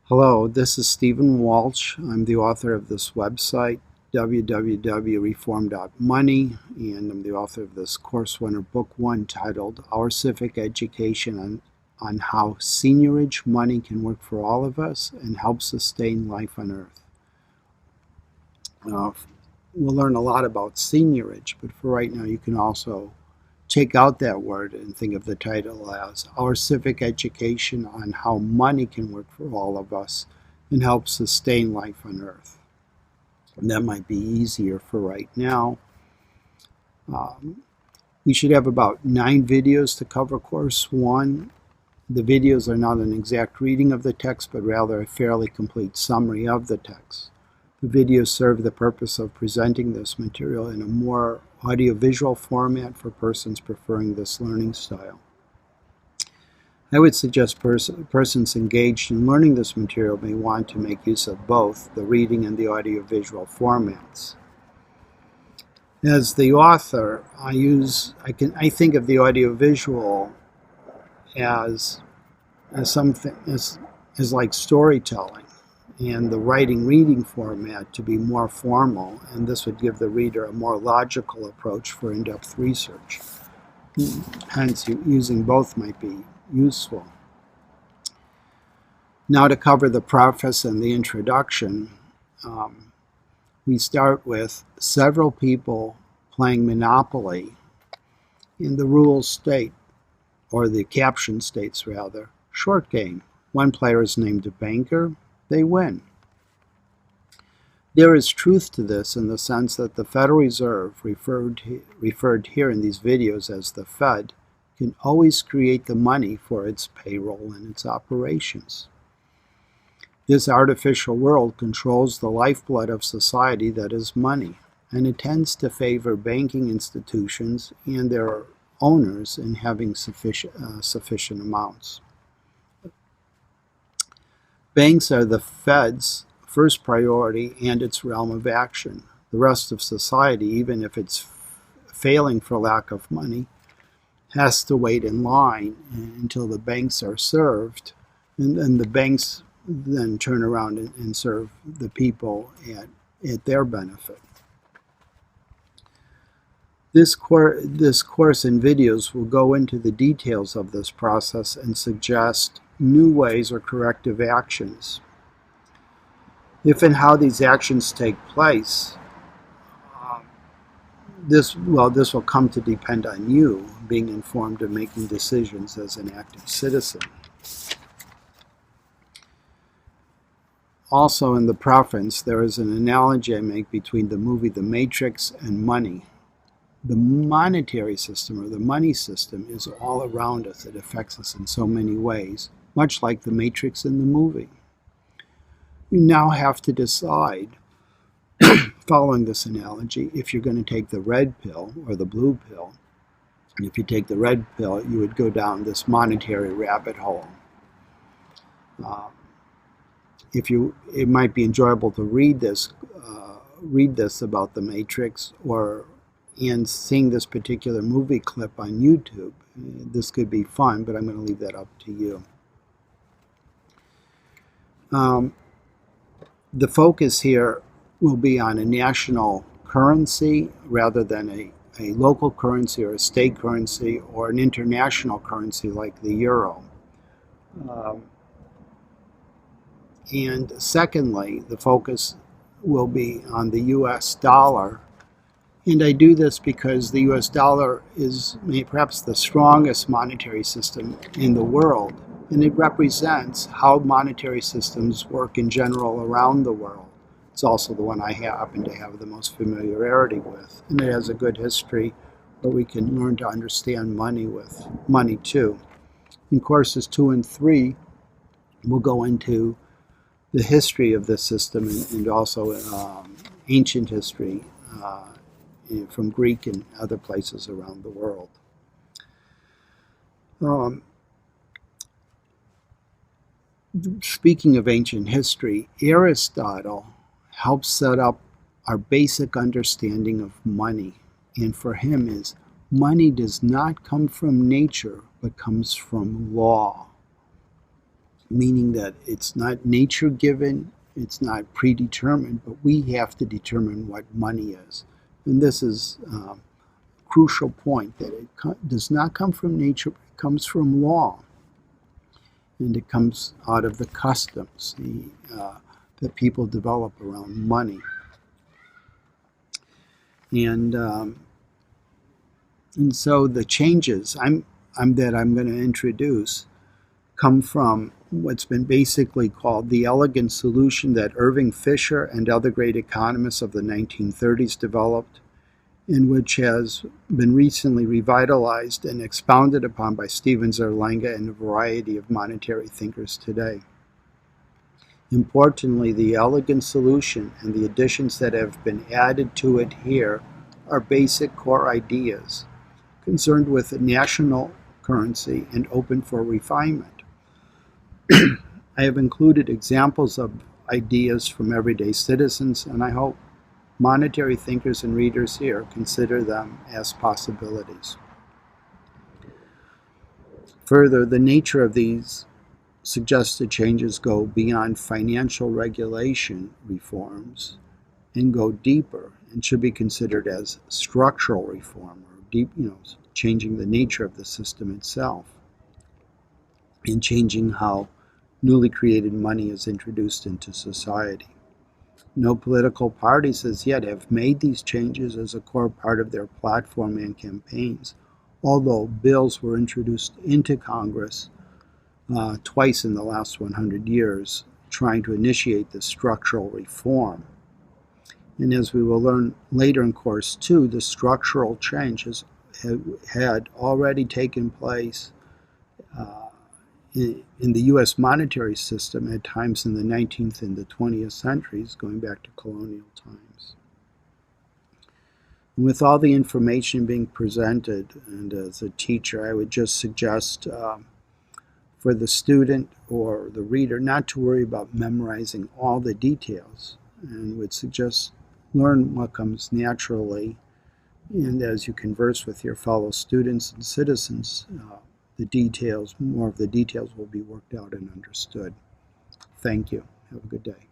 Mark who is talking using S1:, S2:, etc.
S1: Hello, this is Stephen Walsh. I'm the author of this website, www.reform.money, and I'm the author of this course winner book one titled Our Civic Education on How Seigniorage Money Can Work for All of Us and Help Sustain Life on Earth. We'll learn a lot about seigniorage, but for right now you can also take out that word and think of the title as Our Civic Education on How Money Can Work for All of Us and Help Sustain Life on Earth. And that might be easier for right now. We should have about 9 videos to cover course 1. The videos are not an exact reading of the text, but rather a fairly complete summary of the text. The videos serve the purpose of presenting this material in a more audiovisual format for persons preferring this learning style. I would suggest persons engaged in learning this material may want to make use of both the reading and the audiovisual formats. As the author, I think of the audiovisual as like storytelling, and the reading format to be more formal, and this would give the reader a more logical approach for in-depth research. Hence, using both might be useful. Now, to cover the preface and the introduction, we start with several people playing Monopoly in the rules state, or the caption states rather, short game. One player is named a banker. They win. There is truth to this in the sense that the Federal Reserve, referred here in these videos as the Fed, can always create the money for its payroll and its operations. This artificial world controls the lifeblood of society, that is money, and it tends to favor banking institutions and their owners in having sufficient amounts. Banks are the Fed's first priority and its realm of action. The rest of society, even if it's failing for lack of money, has to wait in line until the banks are served, and the banks then turn around and serve the people at their benefit. This course and videos will go into the details of this process and suggest new ways or corrective actions. If and how these actions take place, this will come to depend on you being informed and making decisions as an active citizen. Also, in the preface, there is an analogy I make between the movie The Matrix and money. The monetary system, or the money system, is all around us. It affects us in so many ways, much like the Matrix in the movie. You now have to decide, following this analogy, if you're going to take the red pill or the blue pill. And if you take the red pill, you would go down this monetary rabbit hole. It might be enjoyable to read this about the Matrix, and seeing this particular movie clip on YouTube. This could be fun, but I'm going to leave that up to you. The focus here will be on a national currency rather than a local currency or a state currency or an international currency like the euro. And secondly, the focus will be on the US dollar. And I do this because the US dollar is perhaps the strongest monetary system in the world, and it represents how monetary systems work in general around the world. It's also the one I happen to have the most familiarity with, and it has a good history where we can learn to understand money too. In courses 2 and 3, we'll go into the history of this system and also ancient history from Greek and other places around the world. Speaking of ancient history, Aristotle helps set up our basic understanding of money. And for him money does not come from nature, but comes from law. meaning that it's not nature given, it's not predetermined, but we have to determine what money is. And this is a crucial point, that it does not come from nature, but it comes from law. And it comes out of the customs that people develop around money. And so the changes that I'm going to introduce come from what's been basically called the elegant solution that Irving Fisher and other great economists of the 1930s developed, and which has been recently revitalized and expounded upon by Stephen Zerlanga and a variety of monetary thinkers today. Importantly, the elegant solution and the additions that have been added to it here are basic core ideas concerned with a national currency and open for refinement. I have included examples of ideas from everyday citizens, and I hope monetary thinkers and readers here consider them as possibilities. Further, the nature of these suggested changes go beyond financial regulation reforms and go deeper, and should be considered as structural reform, or deep, changing the nature of the system itself and changing how newly created money is introduced into society. No political parties as yet have made these changes as a core part of their platform and campaigns, although bills were introduced into Congress twice in the last 100 years trying to initiate this structural reform. And as we will learn later in course 2, the structural changes had already taken place in the U.S. monetary system at times in the 19th and the 20th centuries, going back to colonial times. And with all the information being presented, and as a teacher, I would just suggest for the student or the reader not to worry about memorizing all the details, and would suggest learn what comes naturally. And as you converse with your fellow students and citizens, more of the details will be worked out and understood. Thank you. Have a good day.